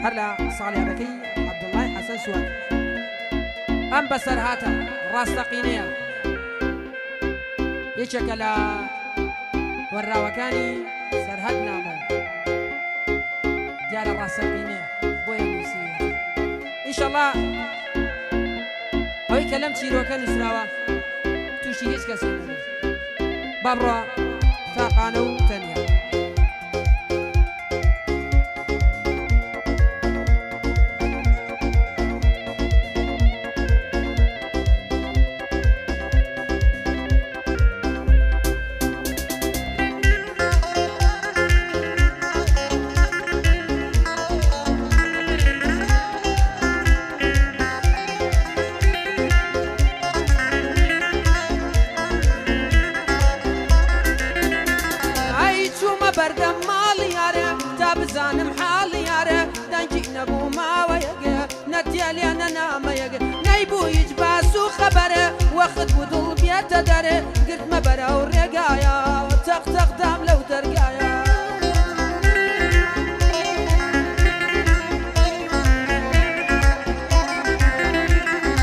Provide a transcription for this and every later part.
هلا صالح بكي عبد الله حسن سواد ام بسر هاتا راستقينيا يشكل وراوكاني سرهد نامو ديال الراستقينيا بويا نسيه ان شاء الله اوي كلام تيروكان اسراوا توشي هيس كاسين بابرا تاقانو تانية بردم مال ياره تابزانم حال ياره دنجي نبو ما ويقه نتيالي انا نام يقه نيبو يجباسو خبره واخد بدل بيت داره قلت مبره ورقايا وتق دام لو ترقايا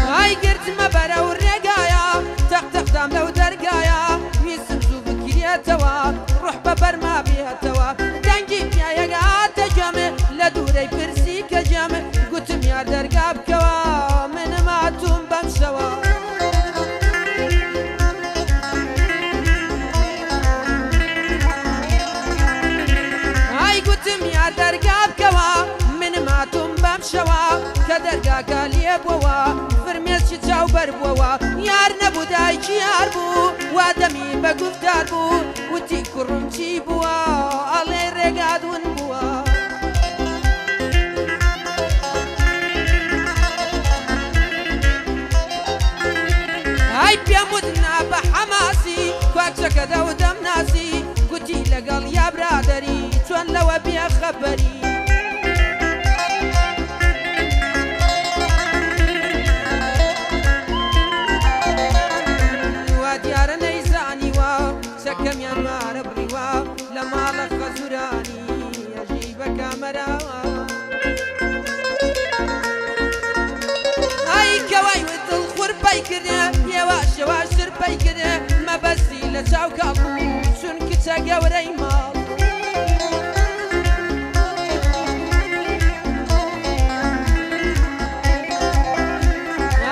هاي قلت مبره ورقايا تق دام لو ترقايا يسمزو بكريا توا روح ببرما بيها توا دنجي يا يقعد جامع لدوري برسي كجامع قلت يا درقاب كوا من ما توم بمسوا هاي قلت يا درقاب كوا من ما توم بمسوا كدرقا قال يبوا فرميس شتاو بربوا يار نبو دايشي ياربو وادمي بقفتار بو وتي كرمتي بوا الله رقاد ونبوا هاي بيمودنا بحماسي كواك سكدا ودم ناسي قلتي لقال يا برادري شون لو بيا خبري وديار نيزاني وا سكم يا مار بريوا لما لك زوراني اجيب كاميرا اي كواي ود الخرباي كده يا واش واش رباي كده ما بسي لتاو كابو شن كتا قوري مال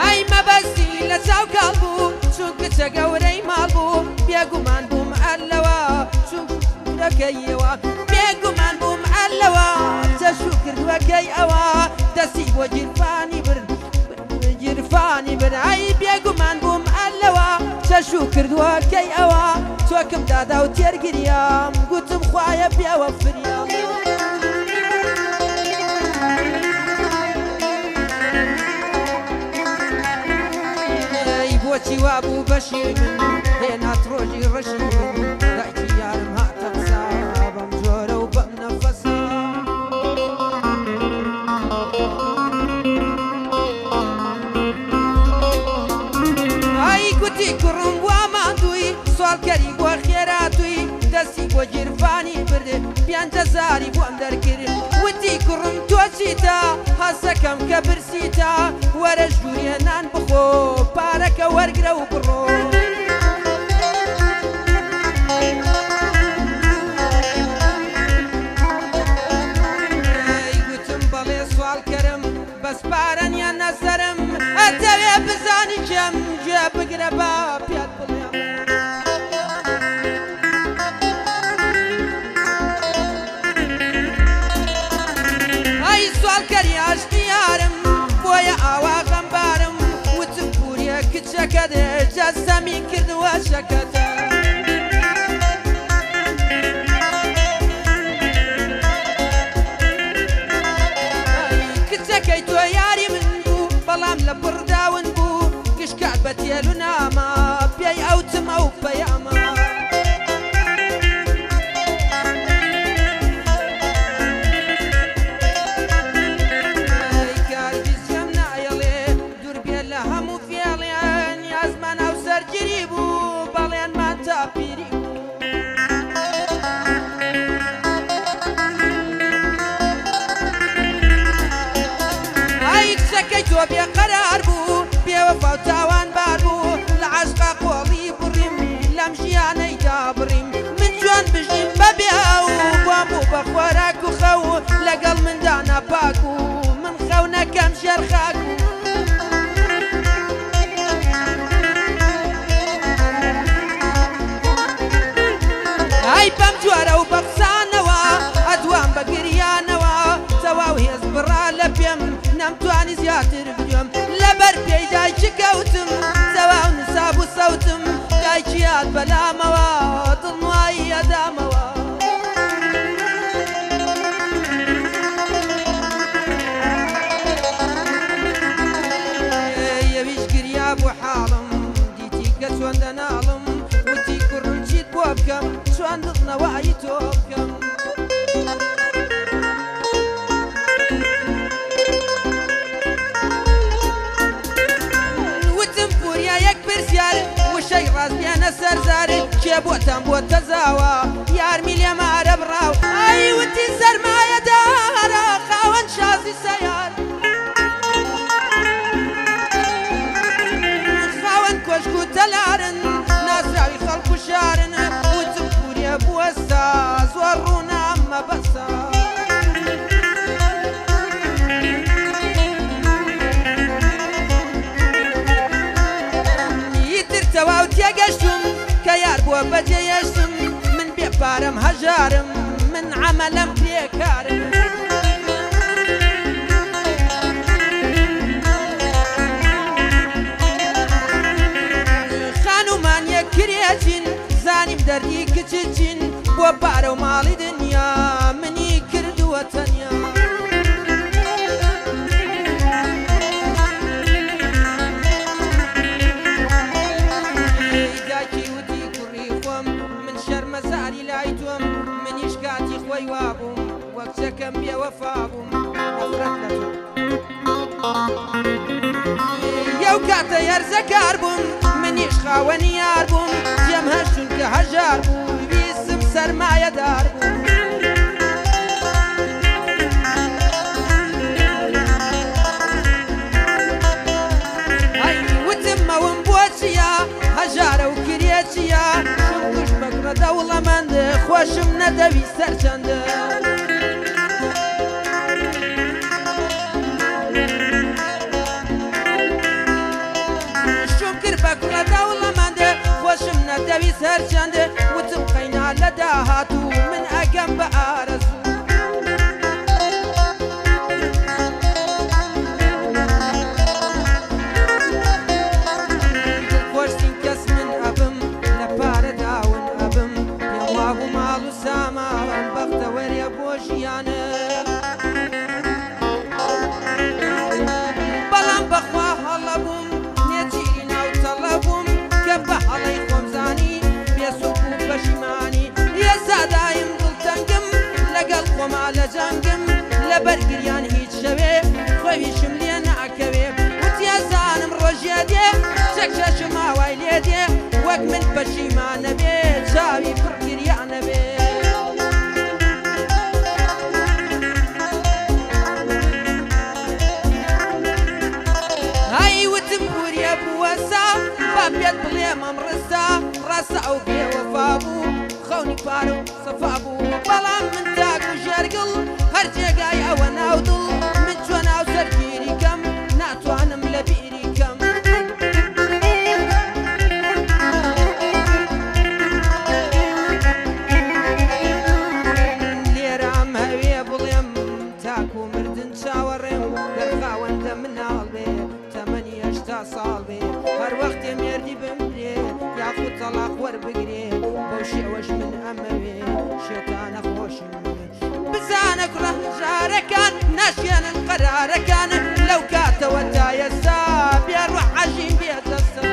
اي ما بسي لتاو كابو شن كتا قوري مالبو بيقو من بوم علوا شوف ركيوا بيقو من بوم علوا تشكر وكي اوا تسيب وجرفاني جرفاني برعي بيقو من بوم علوا تشكر وكي اوا توكم دادا وتيرقريام قلت مخوايا بيوفريام بوتي وابو بشير من هنا تروجي رشيد من رأيتي يارم هاتقسا بمجورة وبمنفسا هاي كنتي كرم واماندوي سوال كريم وخيراتوي دسي وجرفاني برد بيان جزاري وامدر كريم ودي كرم توسيتا هسا كم كبرسيتا ورجوري نان بخو بارك ورقرا وبرو قلتم بالي سوال كرم بس بارن يا نسرم اتوي بزاني كم جاب قربا بيات بليا هاي سوال كري اشتيارم بويا اوا غمبارم وتبوريا كتشكد جسمي كرد وشكت كتشكيتو ياري من بو بلام لبردا ونبو كشكات بتيلو ناما بياي اوتم او بياما جريبو بالين ما تابيريبو بێکار بوو لە عەشقا قۆڵی بڕیم لەم ژیانەیدا بڕیم من جوان بژیم بەبێ ئەو بۆم بوو بە خۆراک و خەو لەگەڵ مندا ناپاک و من خەو نەکەم ژێرخاک و ئای بەم جوارە و بە قسانەوە ئەدوام بە گریانەوە تەواو هێز بڕا لە پێم نەمتوانی زیاتر بدوم لەبەر پێی دایکی کەوتم تەواو نساب و سەوتم دایکی هات بەلامەوە دڵنوایی ئەدامەوە یەویش گریا بوو حاڵم دیتی کە چۆن دەناڵم وتی کوڕم چیت بۆ بکەم چۆن دڵنەوایی تۆ بکەم وتم پوریا یەک پرسیار وشەی ڕاستیانە سەرزارێ کێ بۆتان بۆتە زاوە یارمی لێمارە بڕاو ئای وتی سەرمایەدارە خاوەن شازی سەیار خاوەن کۆشک و تەلارن ناسراوی خەڵک و شارن وتم پوریا بوەستا زۆر ڕوونا ئەمە بەسە تەواو تێگەشتم کە یار بووە بەجێهێشتم من بێپارەم هەژارم من عەمەلەم بێکارم خانومان یەک کرێچین زانیم دەردی کچچین بۆ پارە و ماڵی دنیا منی کردووە تەنیا مەزاری لای تۆم منیش کاتی خۆی وابووم وەک چەکەم بێوەفا بووم ئەفرەت لە تۆ یەو کاتە هەرزەکار بووم منیش خاوەنی یار بووم جێم هەشتون کە هەژار بوو ویستم سەرمایەدار بووم وتم مەوم بۆ چییە هەژارە و کرێچیە دەوڵەمەند خۆشم نەدەوی سەرچەندە شوم کرد بە کوڕە دەوڵەمەندە خۆشم نەدەوی سەرچەندە وتم قەینا لە داهاتوو من ئەگەم بە ئارەزوو خۆشتین کەس من ئەبم لە پارە داون ئەبم پێم وابوو ماڵ و ساماوان بەختە وەرێ بۆ ژیانە بەڵام بەخوا هەڵە بووم نێچیری ناوتەڵە بووم کە بە هەڵەی خۆمزانی بێسوک و پەشیمانی ئێستا دایم دڵتەنگم لەگەڵ خۆما لە جەنگم لەبەر گریان هیچ شەوێ خۆیشم لێ ناکەوێ وتیازانم ڕۆژێ دێ چەک شەشم ئاوای لێ دێ وەک من پەشیمانە بێ چاوی پڕ گریانە بێ هەی وتم پوریا بووەسا با پێت بڵێم ئەم ڕستە ڕاستە ئەو بێوەفا بوو خەونی پارە و سەفا بوو بەڵام من تاک و ژێرگڵ هەر جێگای ئەوە ناو دڵ من چۆن ناو سەرگیری کەم ناتوانم لە بیری کەم لێرام هەوێ بڵێم تاک و مردن چاوەڕێم گەر خاوەندە مناڵ بێ تەمەنی 80 ساڵ بێ هەر وەختێ مێردی بمرێ یاخود تەلاق وەربگرێ بەو شێوەش من ئەمەوێ شێتانە خۆشم بزانە کوڕە هەژارەکان ناشێنن قەرارەکان لەو کاتەوە تا ئێستا بێ ڕوح عەژیم بێتە سەر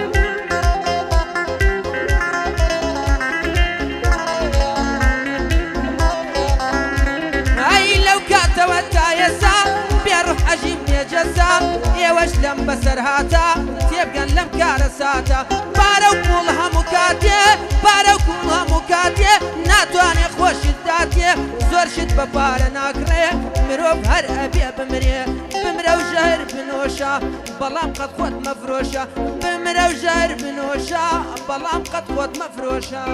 ئەی لەو کاتەوە تا ئێستا بێ ڕوح عەژیم بێجەزا ئێوەش لەم بەسەر هاتە تێبگەن لەم کارە ساتە پارە و پوڵ هەموو کاتێ پارە و پوڵ هەموو کاتێ ناتوانێ خۆشت داتێ زۆر شت بە پارە ناکڕێ مرۆڤ هەر ئەبێ بمرێ بمرە و ژەهر بنۆشە بەڵام قەت خۆت مەفرۆشە مرە و ژەر بنۆشە بەڵام قەت خۆت مەفرۆشە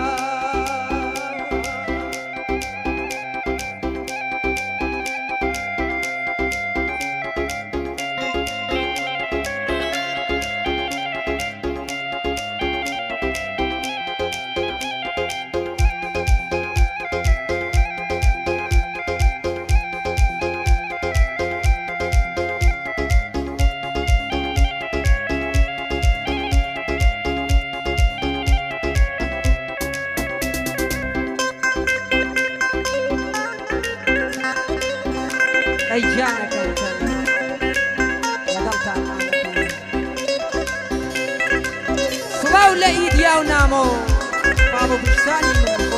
ئەی گیانەکەم لەگەڵتان سڵاو لە ئیدیا و نامۆ باڵ و بشتانی من